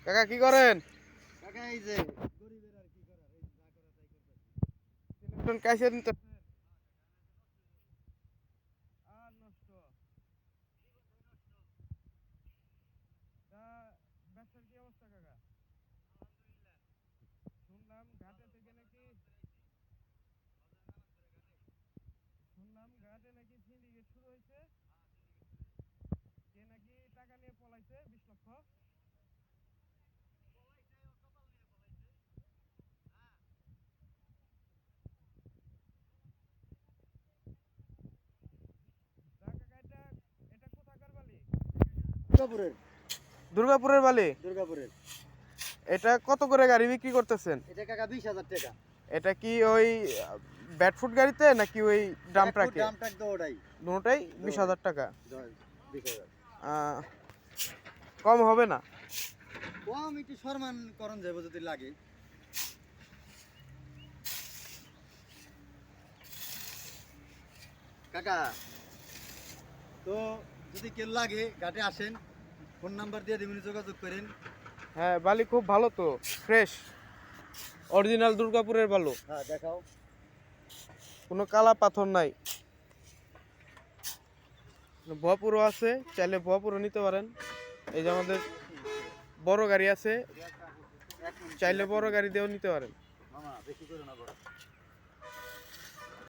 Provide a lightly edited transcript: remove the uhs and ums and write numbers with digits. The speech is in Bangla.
কাকা কি করেন? কাকা এই যে গরিবের আর কি করার, এই যা করা তাই করতেছি। সিলেকশন কাইসে নিতে আর নষ্ট তা ব্যবসার কি অবস্থা কাকা? শুনলাম ঘাটেতে নাকি সিন্ডিকেট শুরু হয়েছে, কে নাকি টাকা নিয়ে পলাইছে 20 লক্ষ। তা কাকা এটা কোথাকার বালি? দুর্গাপুরের। দুর্গাপুরের বালি। দুর্গাপুরের। এটা কত করে গাড়ি বিক্রি করতেছেন? এটা কাকা 20,000 টাকা। এটা কি ওই ব্যাটফুট গাড়িতে নাকি ওই ড্রাম ট্রাকে? ড্রাম ট্রাক তো ওটাই। দুটোটাই 20,000 টাকা। 20,000। আহ, কম হবে না? কম একটু সম্মান করণ যাবো যদি লাগে। কাকা তো যদি কেউ লাগে ঘাটে আসেন, ফোন নাম্বার দিয়ে দিবেন, যোগাযোগ করেন। হ্যাঁ, বালি খুব ভালো তো, ফ্রেশ অরিজিনাল দুর্গাপুরের বালু, হ্যাঁ দেখাও। কোনো কালা পাথর নাই। ভুয়াপুরও আছে, চাইলে ভুয়াপুরও নিতে পারেন। এই যে আমাদের বড় গাড়ি আছে, চাইলে বড় গাড়ি দিয়েও নিতে পারেন। মামা বেশি করে না বড়।